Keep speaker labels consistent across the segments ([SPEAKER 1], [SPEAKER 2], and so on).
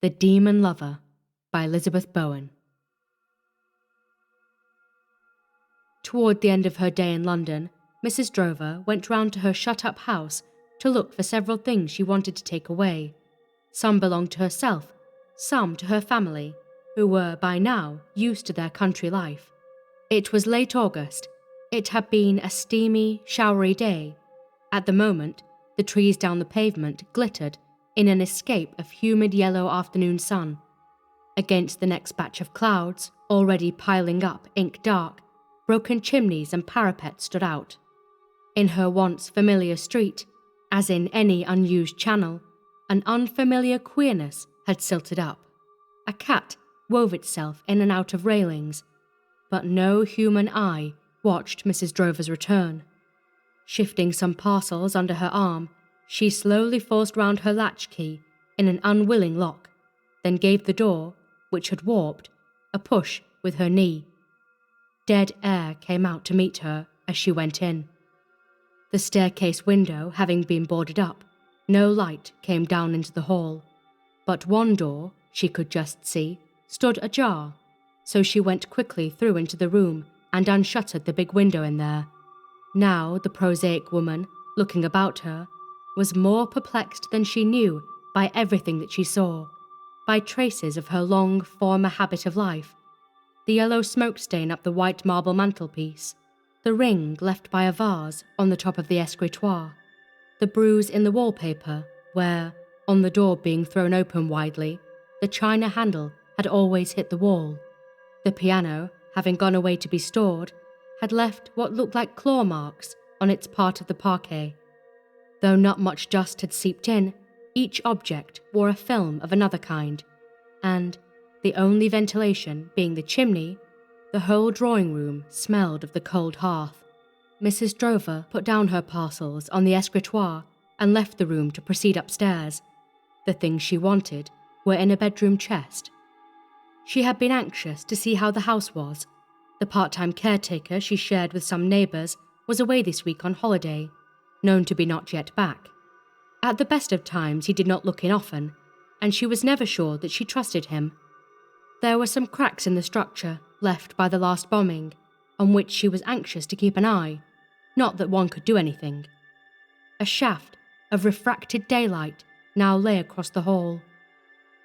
[SPEAKER 1] The Demon Lover by Elizabeth Bowen. Toward the end of her day in London, Mrs. Drover went round to her shut-up house to look for several things she wanted to take away. Some belonged to herself, some to her family, who were by now used to their country life. It was late August. It had been a steamy, showery day. At the moment, the trees down the pavement glittered in an escape of humid yellow afternoon sun. Against the next batch of clouds, already piling up ink dark, broken chimneys and parapets stood out. In her once familiar street, as in any unused channel, an unfamiliar queerness had silted up. A cat wove itself in and out of railings, but no human eye watched Mrs. Drover's return. Shifting some parcels under her arm, she slowly forced round her latchkey in an unwilling lock, then gave the door, which had warped, a push with her knee. Dead air came out to meet her as she went in. The staircase window having been boarded up, no light came down into the hall, but one door, she could just see, stood ajar, so she went quickly through into the room and unshuttered the big window in there. Now the prosaic woman, looking about her, was more perplexed than she knew by everything that she saw, by traces of her long former habit of life, the yellow smoke stain up the white marble mantelpiece, the ring left by a vase on the top of the escritoire, the bruise in the wallpaper where, on the door being thrown open widely, the china handle had always hit the wall. The piano, having gone away to be stored, had left what looked like claw marks on its part of the parquet. Though not much dust had seeped in, each object wore a film of another kind, and, the only ventilation being the chimney, the whole drawing-room smelled of the cold hearth. Mrs. Drover put down her parcels on the escritoire and left the room to proceed upstairs. The things she wanted were in a bedroom chest. She had been anxious to see how the house was. The part-time caretaker she shared with some neighbours was away this week on holiday, known to be not yet back. At the best of times he did not look in often, and she was never sure that she trusted him. There were some cracks in the structure left by the last bombing, on which she was anxious to keep an eye, not that one could do anything. A shaft of refracted daylight now lay across the hall.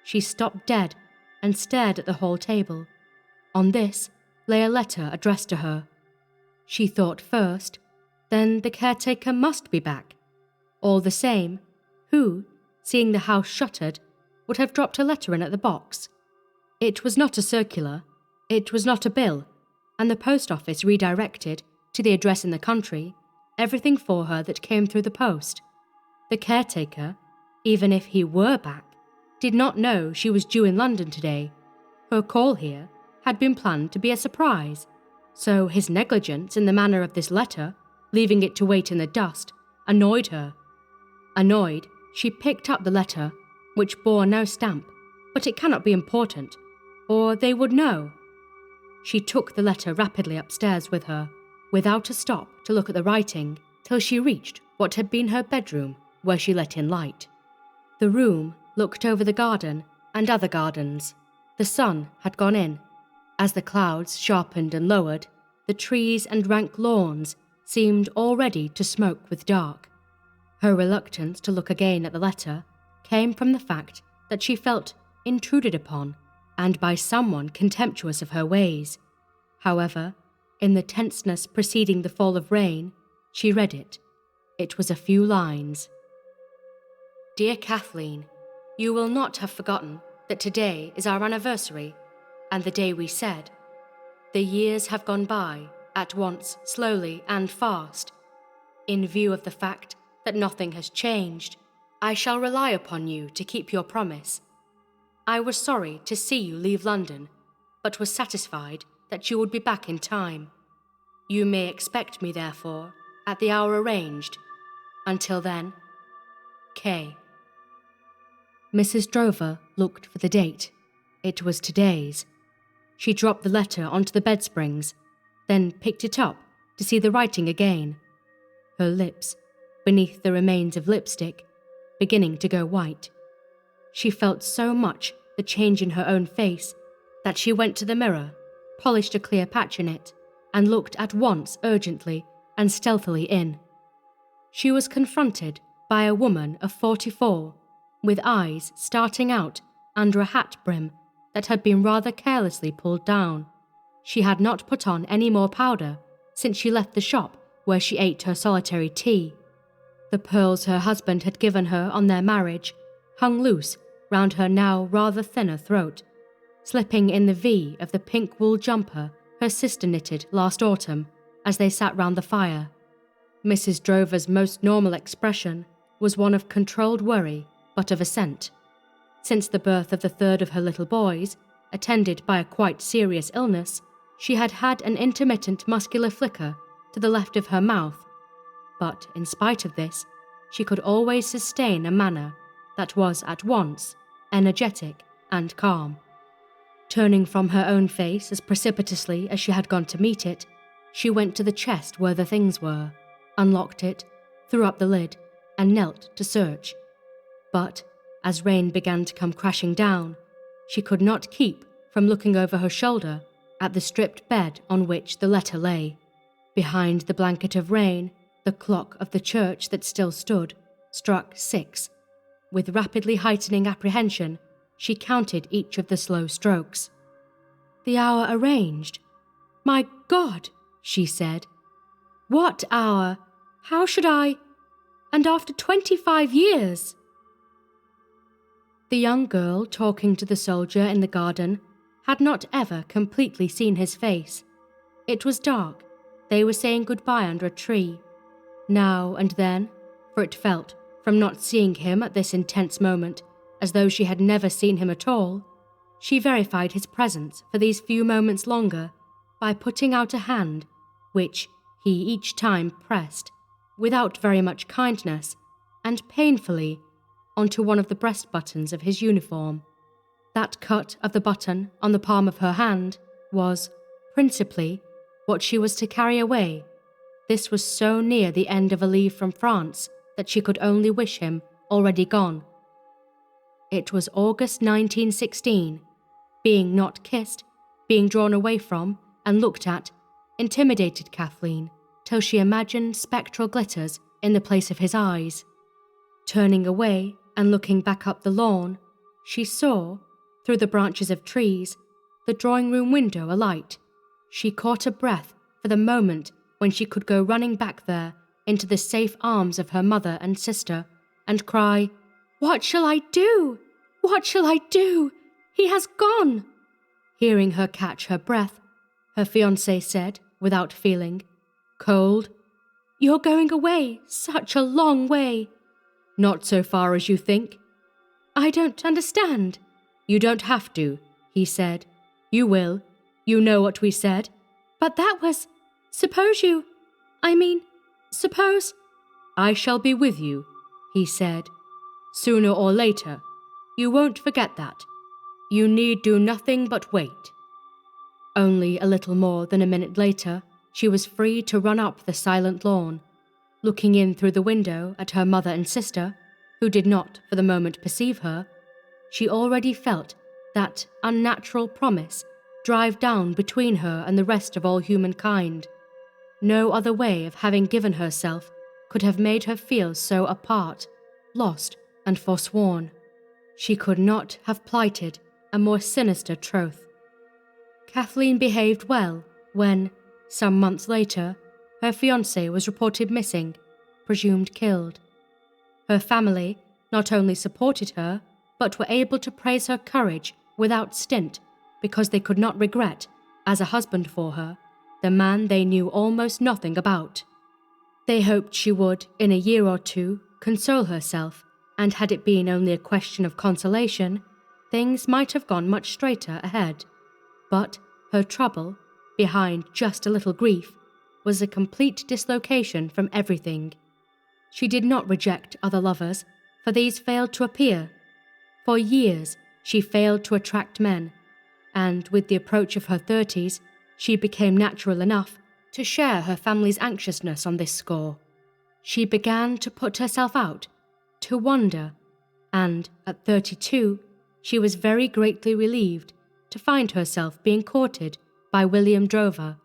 [SPEAKER 1] She stopped dead and stared at the hall table. On this lay a letter addressed to her. She thought first, then the caretaker must be back. All the same, who, seeing the house shuttered, would have dropped a letter in at the box? It was not a circular, it was not a bill, and the post office redirected, to the address in the country, everything for her that came through the post. The caretaker, even if he were back, did not know she was due in London today. Her call here had been planned to be a surprise, so his negligence in the manner of this letter, leaving it to wait in the dust, annoyed her. Annoyed, she picked up the letter, which bore no stamp, but it cannot be important, or they would know. She took the letter rapidly upstairs with her, without a stop to look at the writing, till she reached what had been her bedroom, where she let in light. The room looked over the garden and other gardens. The sun had gone in. As the clouds sharpened and lowered, the trees and rank lawns seemed already to smoke with dark. Her reluctance to look again at the letter came from the fact that she felt intruded upon, and by someone contemptuous of her ways. However, in the tenseness preceding the fall of rain, she read it. It was a few lines. Dear Kathleen, you will not have forgotten that today is our anniversary, and the day we said. The years have gone by, at once slowly and fast. In view of the fact that nothing has changed, I shall rely upon you to keep your promise. I was sorry to see you leave London, but was satisfied that you would be back in time. You may expect me, therefore, at the hour arranged. Until then, K. Mrs. Drover looked for the date. It was today's. She dropped the letter onto the bed springs, then picked it up to see the writing again. Her lips, beneath the remains of lipstick, beginning to go white. She felt so much the change in her own face, that she went to the mirror, polished a clear patch in it, and looked at once urgently and stealthily in. She was confronted by a woman of 44, with eyes starting out under a hat brim that had been rather carelessly pulled down. She had not put on any more powder since she left the shop where she ate her solitary tea. The pearls her husband had given her on their marriage hung loose round her now rather thinner throat, slipping in the V of the pink wool jumper her sister knitted last autumn as they sat round the fire. Mrs. Drover's most normal expression was one of controlled worry, but of assent. Since the birth of the third of her little boys, attended by a quite serious illness, she had had an intermittent muscular flicker to the left of her mouth, but in spite of this, she could always sustain a manner that was at once energetic and calm. Turning from her own face as precipitously as she had gone to meet it, she went to the chest where the things were, unlocked it, threw up the lid, and knelt to search. But as rain began to come crashing down, she could not keep from looking over her shoulder at the stripped bed on which the letter lay. Behind the blanket of rain, the clock of the church that still stood struck 6. With rapidly heightening apprehension, she counted each of the slow strokes. "The hour arranged? My God," she said. "What hour? How should I? And after 25 years!" The young girl talking to the soldier in the garden had not ever completely seen his face. It was dark. They were saying goodbye under a tree. Now and then, for it felt, from not seeing him at this intense moment, as though she had never seen him at all, she verified his presence for these few moments longer by putting out a hand, which he each time pressed, without very much kindness, and painfully, onto one of the breast buttons of his uniform. That cut of the button on the palm of her hand was, principally, what she was to carry away. This was so near the end of a leave from France that she could only wish him already gone. It was August 1916. Being not kissed, being drawn away from, and looked at, intimidated Kathleen till she imagined spectral glitters in the place of his eyes. Turning away and looking back up the lawn, she saw, through the branches of trees, the drawing-room window alight. She caught a breath for the moment when she could go running back there into the safe arms of her mother and sister and cry, "What shall I do? What shall I do? He has gone!" Hearing her catch her breath, her fiancé said, without feeling, "Cold? You're going away such a long way." "Not so far as you think." "I don't understand." "You don't have to," he said. "You will. You know what we said." "But that was... suppose... "I shall be with you," he said. "Sooner or later. You won't forget that. You need do nothing but wait." Only a little more than a minute later, she was free to run up the silent lawn, looking in through the window at her mother and sister, who did not for the moment perceive her. She already felt that unnatural promise drive down between her and the rest of all humankind. No other way of having given herself could have made her feel so apart, lost, and forsworn. She could not have plighted a more sinister troth. Kathleen behaved well when, some months later, her fiancé was reported missing, presumed killed. Her family not only supported her, but were able to praise her courage without stint because they could not regret, as a husband for her, the man they knew almost nothing about. They hoped she would, in a year or two, console herself, and had it been only a question of consolation, things might have gone much straighter ahead. But her trouble, behind just a little grief, was a complete dislocation from everything. She did not reject other lovers, for these failed to appear. For years, she failed to attract men, and with the approach of her 30s, she became natural enough to share her family's anxiousness on this score. She began to put herself out, to wander, and, at 32, she was very greatly relieved to find herself being courted by William Drover.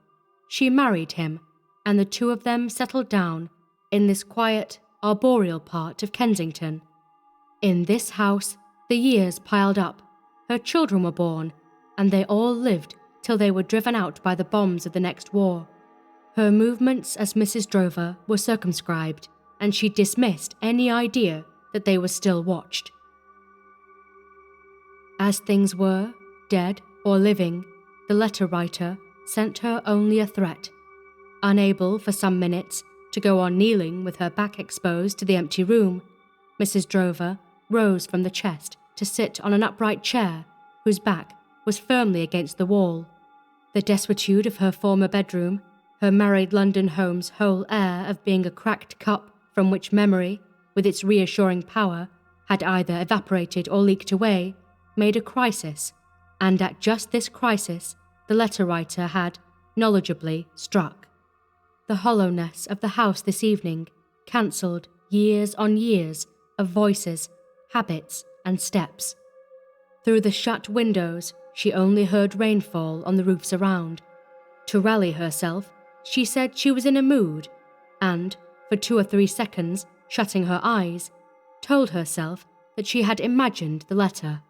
[SPEAKER 1] She married him, and the two of them settled down in this quiet, arboreal part of Kensington. In this house, the years piled up, her children were born, and they all lived till they were driven out by the bombs of the next war. Her movements as Mrs. Drover were circumscribed, and she dismissed any idea that they were still watched. As things were, dead or living, the letter writer sent her only a threat. Unable for some minutes to go on kneeling with her back exposed to the empty room, Mrs. Drover rose from the chest to sit on an upright chair whose back was firmly against the wall. The desuetude of her former bedroom, her married London home's whole air of being a cracked cup from which memory, with its reassuring power, had either evaporated or leaked away, made a crisis, and at just this crisis the letter writer had, knowledgeably, struck. The hollowness of the house this evening cancelled years on years of voices, habits, and steps. Through the shut windows she only heard rainfall on the roofs around. To rally herself, she said she was in a mood, and, for 2 or 3 seconds, shutting her eyes, told herself that she had imagined the letter.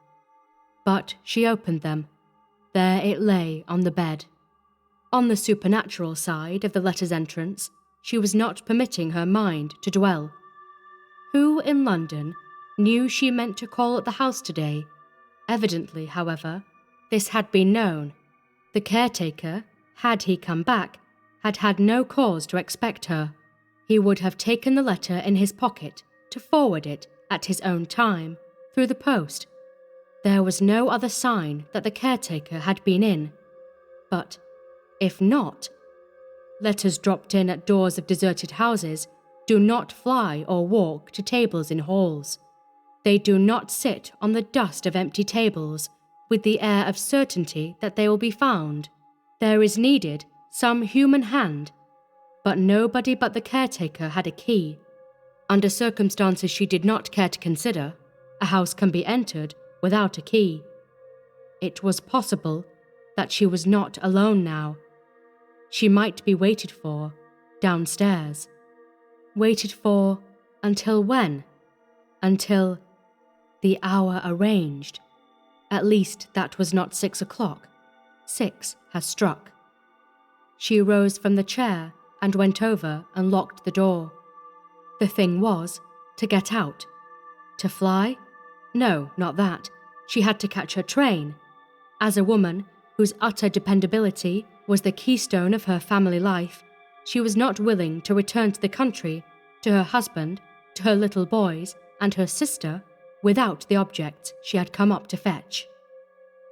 [SPEAKER 1] But she opened them. There it lay on the bed. On the supernatural side of the letter's entrance, she was not permitting her mind to dwell. Who in London knew she meant to call at the house today? Evidently, however, this had been known. The caretaker, had he come back, had had no cause to expect her. He would have taken the letter in his pocket to forward it at his own time, through the post. There was no other sign that the caretaker had been in. But, if not, letters dropped in at doors of deserted houses do not fly or walk to tables in halls. They do not sit on the dust of empty tables with the air of certainty that they will be found. There is needed some human hand, but nobody but the caretaker had a key. Under circumstances she did not care to consider, a house can be entered without a key. It was possible that she was not alone now. She might be waited for, downstairs. Waited for until when? Until the hour arranged. At least that was not 6 o'clock. 6 has struck. She rose from the chair and went over and locked the door. The thing was to get out. To fly? No, not that. She had to catch her train. As a woman whose utter dependability was the keystone of her family life, she was not willing to return to the country, to her husband, to her little boys, and her sister, without the object she had come up to fetch.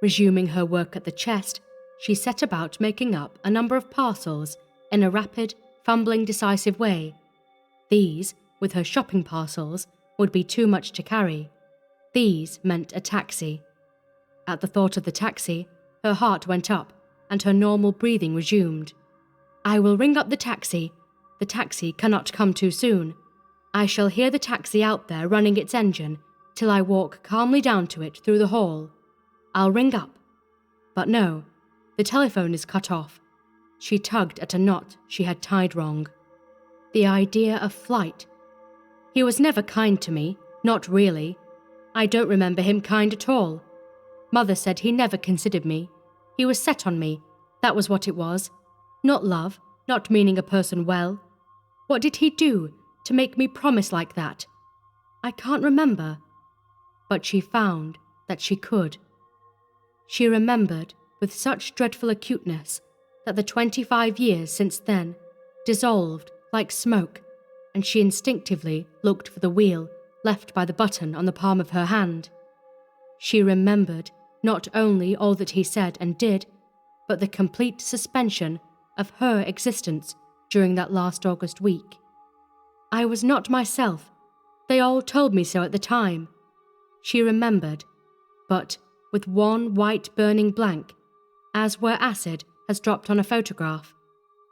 [SPEAKER 1] Resuming her work at the chest, she set about making up a number of parcels in a rapid, fumbling, decisive way. These, with her shopping parcels, would be too much to carry. These meant a taxi. At the thought of the taxi, her heart went up and her normal breathing resumed. I will ring up the taxi. The taxi cannot come too soon. I shall hear the taxi out there running its engine till I walk calmly down to it through the hall. I'll ring up. But no, the telephone is cut off. She tugged at a knot she had tied wrong. The idea of flight. He was never kind to me, not really. I don't remember him kind at all. Mother said he never considered me. He was set on me, that was what it was. Not love, not meaning a person well. What did he do to make me promise like that? I can't remember. But she found that she could. She remembered with such dreadful acuteness that the 25 years since then dissolved like smoke, and she instinctively looked for the wheel left by the button on the palm of her hand. She remembered not only all that he said and did, but the complete suspension of her existence during that last August week. I was not myself. They all told me so at the time. She remembered, but with one white burning blank, as where acid has dropped on a photograph.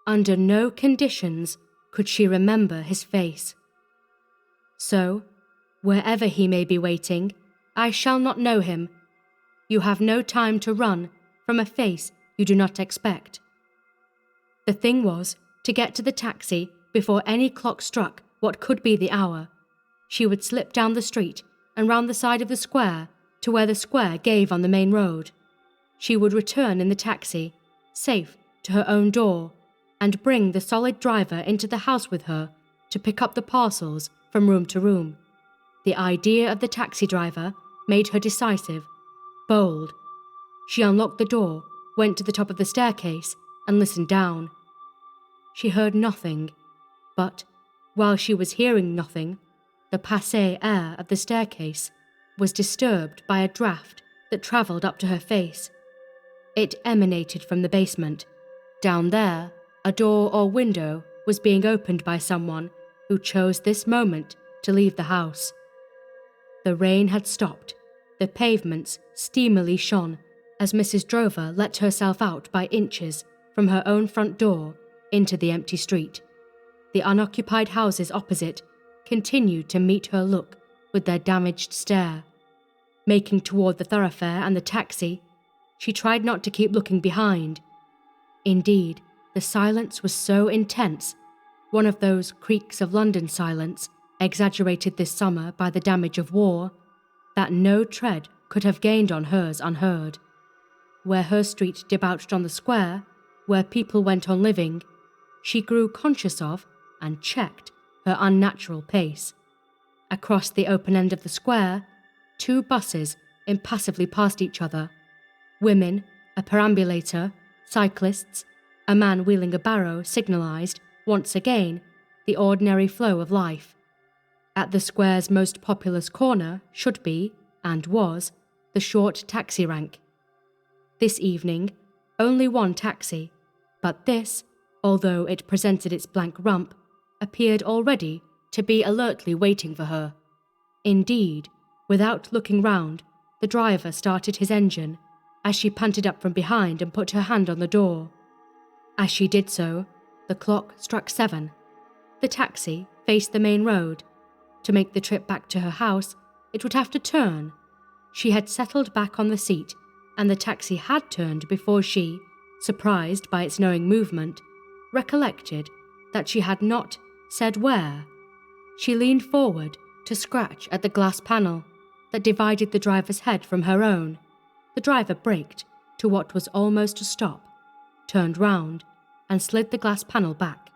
[SPEAKER 1] Under no conditions could she remember his face. So, wherever he may be waiting, I shall not know him, You have no time to run from a face you do not expect. The thing was to get to the taxi before any clock struck what could be the hour. She would slip down the street and round the side of the square to where the square gave on the main road. She would return in the taxi, safe to her own door, and bring the solid driver into the house with her to pick up the parcels from room to room. The idea of the taxi driver made her decisive, bold. She unlocked the door, went to the top of the staircase, and listened down. She heard nothing, but while she was hearing nothing, the passé air of the staircase was disturbed by a draught that travelled up to her face. It emanated from the basement. Down there, a door or window was being opened by someone who chose this moment to leave the house. The rain had stopped. The pavements steamily shone as Mrs. Drover let herself out by inches from her own front door into the empty street. The unoccupied houses opposite continued to meet her look with their damaged stare. Making toward the thoroughfare and the taxi, she tried not to keep looking behind. Indeed, the silence was so intense, one of those creaks of London silence exaggerated this summer by the damage of war, that no tread could have gained on hers unheard. Where her street debouched on the square, where people went on living, she grew conscious of and checked her unnatural pace. Across the open end of the square, 2 buses impassively passed each other. Women, a perambulator, cyclists, a man wheeling a barrow signalised, once again, the ordinary flow of life. At the square's most populous corner should be, and was, the short taxi rank. This evening, only one taxi, but this, although it presented its blank rump, appeared already to be alertly waiting for her. Indeed, without looking round, the driver started his engine as she panted up from behind and put her hand on the door. As she did so, the clock struck 7. The taxi faced the main road. To make the trip back to her house, it would have to turn. She had settled back on the seat, and the taxi had turned before she, surprised by its knowing movement, recollected that she had not said where. She leaned forward to scratch at the glass panel that divided the driver's head from her own. The driver braked to what was almost a stop, turned round, and slid the glass panel back.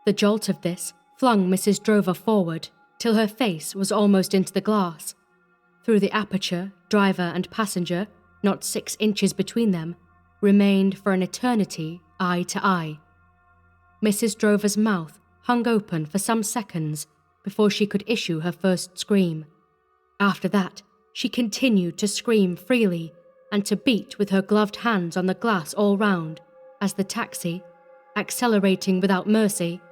[SPEAKER 1] The jolt of this flung Mrs. Drover forward till her face was almost into the glass. Through the aperture, driver and passenger, not 6 inches between them, remained for an eternity eye to eye. Mrs. Drover's mouth hung open for some seconds before she could issue her first scream. After that, she continued to scream freely and to beat with her gloved hands on the glass all round as the taxi, accelerating without mercy,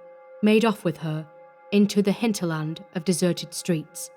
[SPEAKER 1] made off with her into the hinterland of deserted streets.